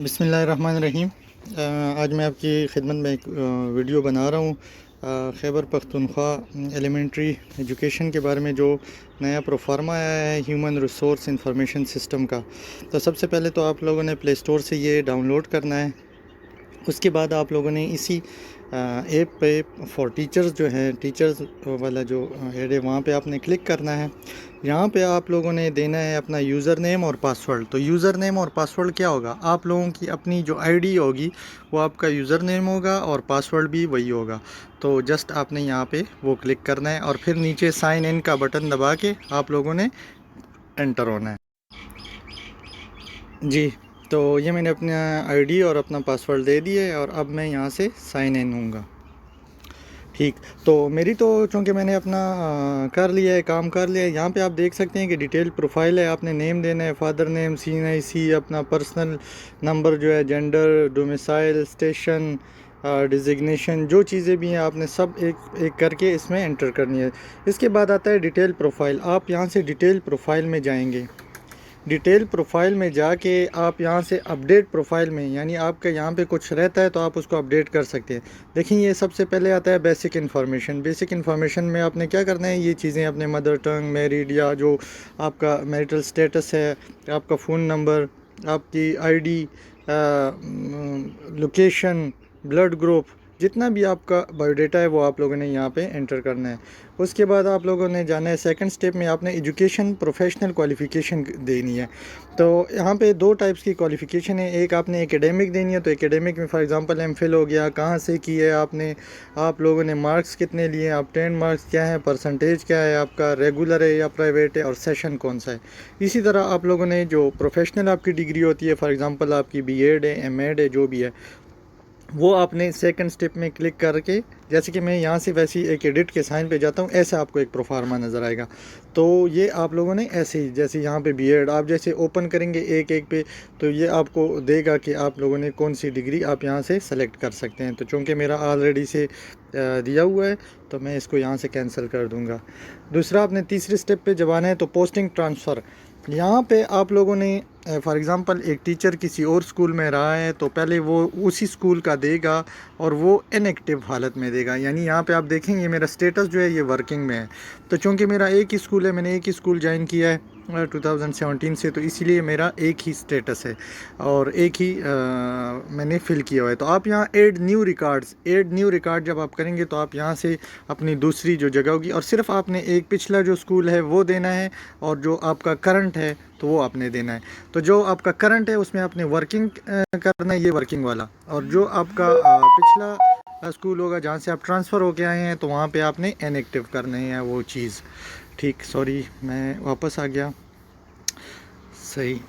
बिस्मिल्लाहिर्रहमानिर्रहीम। आज मैं आपकी खिदमत में एक वीडियो बना रहा हूँ खैबर पख्तूनख्वा एलिमेंट्री एजुकेशन के बारे में, जो नया प्रोफार्मा आया है ह्यूमन रिसोर्स इंफॉर्मेशन सिस्टम का। तो सबसे पहले तो आप लोगों ने प्ले स्टोर से ये डाउनलोड करना है। उसके बाद आप लोगों ने इसी ऐप पे फॉर टीचर्स जो है, टीचर्स वाला जो ऐड है, वहाँ पे आपने क्लिक करना है। यहाँ पे आप लोगों ने देना है अपना यूज़र नेम और पासवर्ड। तो यूज़र नेम और पासवर्ड क्या होगा? आप लोगों की अपनी जो आईडी होगी वो आपका यूज़र नेम होगा और पासवर्ड भी वही होगा। तो जस्ट आपने यहाँ पे वो क्लिक करना है और फिर नीचे साइन इन का बटन दबा के आप लोगों ने एंटर होना है। जी, तो ये मैंने अपना आईडी और अपना पासवर्ड दे दिए और अब मैं यहाँ से साइन इन हूँगा। ठीक, तो मेरी तो चूँकि मैंने अपना कर लिया है, काम कर लिया है। यहाँ पे आप देख सकते हैं कि डिटेल प्रोफाइल है। आपने नेम देना है, फादर नेम, CNIC, अपना पर्सनल नंबर जो है, जेंडर, डोमिसाइल, स्टेशन, डिजिग्नेशन, जो चीज़ें भी हैं आपने सब एक एक करके इसमें एंटर करनी है। इसके बाद आता है डिटेल प्रोफाइल। आप यहाँ से डिटेल प्रोफाइल में जाएंगे। डिटेल प्रोफाइल में जाके आप यहाँ से अपडेट प्रोफाइल में, यानी आपका यहाँ पे कुछ रहता है तो आप उसको अपडेट कर सकते हैं। देखिए, ये सबसे पहले आता है बेसिक इन्फॉर्मेशन। बेसिक इन्फॉर्मेशन में आपने क्या करना है, ये चीज़ें अपने मदर टंग, मैरिड, या जो आपका मैरिटल स्टेटस है, आपका फ़ोन नंबर, आपकी आईडी, लोकेशन, ब्लड ग्रुप, जितना भी आपका बायोडाटा है वो आप लोगों ने यहाँ पे एंटर करना है। उसके बाद आप लोगों ने जाना है सेकंड स्टेप में, आपने एजुकेशन प्रोफेशनल क्वालिफ़िकेशन देनी है। तो यहाँ पे दो टाइप्स की क्वालिफ़िकेशन है। एक आपने एकेडमिक देनी है, तो एकेडमिक में फॉर एग्जांपल एमफिल हो गया, कहाँ से की है आपने, आप लोगों ने मार्क्स कितने लिए हैं, आप 10 मार्क्स क्या है, परसेंटेज क्या है आपका, रेगुलर है या प्राइवेट है, और सेशन कौन सा है। इसी तरह आप लोगों ने जो प्रोफेशनल आपकी डिग्री होती है, फॉर एग्ज़ाम्पल आपकी BEd है, MEd है, जो भी है, वो आपने सेकंड स्टेप में क्लिक करके, जैसे कि मैं यहाँ से वैसे ही एक एडिट के साइन पे जाता हूँ, ऐसे आपको एक प्रोफार्मा नज़र आएगा। तो ये आप लोगों ने ऐसे ही, जैसे यहाँ पे BEd आप जैसे ओपन करेंगे एक एक पे, तो ये आपको देगा कि आप लोगों ने कौन सी डिग्री आप यहाँ से सेलेक्ट कर सकते हैं। तो चूँकि मेरा ऑलरेडी से दिया हुआ है तो मैं इसको यहाँ से कैंसिल कर दूँगा। दूसरा, आपने तीसरे स्टेप पे जब आना है तो पोस्टिंग ट्रांसफ़र। यहाँ पे आप लोगों ने फॉर एग्ज़ाम्पल एक टीचर किसी और स्कूल में रहा है तो पहले वो उसी स्कूल का देगा और वो इनएक्टिव हालत में देगा। यानी यहाँ पे आप देखेंगे मेरा स्टेटस जो है ये वर्किंग में है। तो चूँकि मेरा एक ही स्कूल है, मैंने एक ही स्कूल ज्वाइन किया है 2017 से, तो इसीलिए मेरा एक ही स्टेटस है और एक ही मैंने फ़िल किया हुआ है। तो आप यहाँ ऐड न्यू रिकॉर्ड जब आप करेंगे तो आप यहाँ से अपनी दूसरी जो जगह होगी, और सिर्फ आपने एक पिछला जो स्कूल है वो देना है और जो आपका करंट है तो वो आपने देना है। तो जो आपका करंट है उसमें आपने वर्किंग करना है, ये वर्किंग वाला, और जो आपका पिछला स्कूल होगा जहाँ से आप ट्रांसफ़र होके आए हैं तो वहाँ पे आपने इनएक्टिव करना है वो चीज़। ठीक, सॉरी मैं वापस आ गया। सही,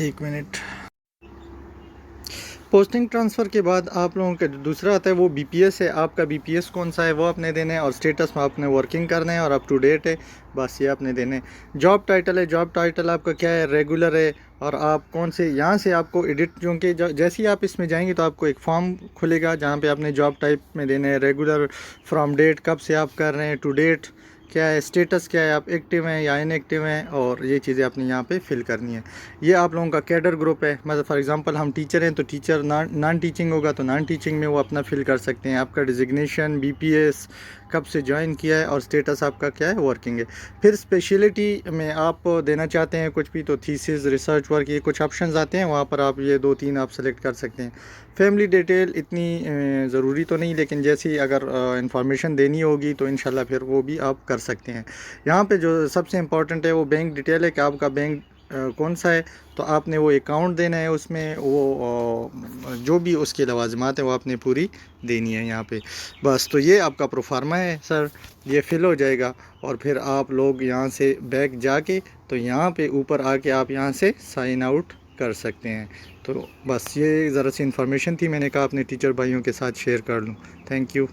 एक मिनट। पोस्टिंग ट्रांसफ़र के बाद आप लोगों का जो दूसरा आता है वो BPS है। आपका BPS कौन सा है वो आपने देना है, और स्टेटस में आपने वर्किंग करना है और अप टू डेट है, बस ये आपने देने। जॉब टाइटल है, जॉब टाइटल आपका क्या है, रेगुलर है, और आप कौन से, यहाँ से आपको एडिट, क्योंकि जैसे ही आप इसमें जाएंगे तो आपको एक फॉर्म खुलेगा जहाँ पे आपने जॉब टाइप में देना है, रेगुलर, फ्रॉम डेट, कब से आप कर रहे हैं, टू डेट क्या है, स्टेटस क्या है, आप एक्टिव हैं या इनएक्टिव हैं, और ये चीज़ें आपने यहाँ पे फिल करनी है। ये आप लोगों का कैडर ग्रुप है, मतलब फॉर एग्जांपल हम टीचर हैं तो टीचर, नॉन टीचिंग होगा तो नॉन टीचिंग में वो अपना फिल कर सकते हैं। आपका डिजिग्नेशन, BPS, कब से ज्वाइन किया है, और स्टेटस आपका क्या है, वर्किंग है। फिर स्पेशलिटी में आप देना चाहते हैं कुछ भी, तो थीसिस, रिसर्च वर्क, ये कुछ ऑप्शंस आते हैं, वहाँ पर आप ये 2-3 आप सेलेक्ट कर सकते हैं। फैमिली डिटेल इतनी ज़रूरी तो नहीं, लेकिन जैसी अगर इंफॉर्मेशन देनी होगी तो इंशाल्लाह फिर वो भी आप कर सकते हैं। यहाँ पे जो सबसे इम्पॉर्टेंट है वो बैंक डिटेल है कि आपका बैंक कौन सा है, तो आपने वो अकाउंट देना है, उसमें वो जो भी उसके लवाजमात है वो आपने पूरी देनी है यहाँ पे। बस, तो ये आपका प्रोफार्मा है सर, ये फिल हो जाएगा और फिर आप लोग यहाँ से बैक जाके तो यहाँ पे ऊपर आके आप यहाँ से साइन आउट कर सकते हैं। तो बस ये ज़रा सी इन्फॉर्मेशन थी, मैंने कहा अपने टीचर भाइयों के साथ शेयर कर लूँ। Thank you.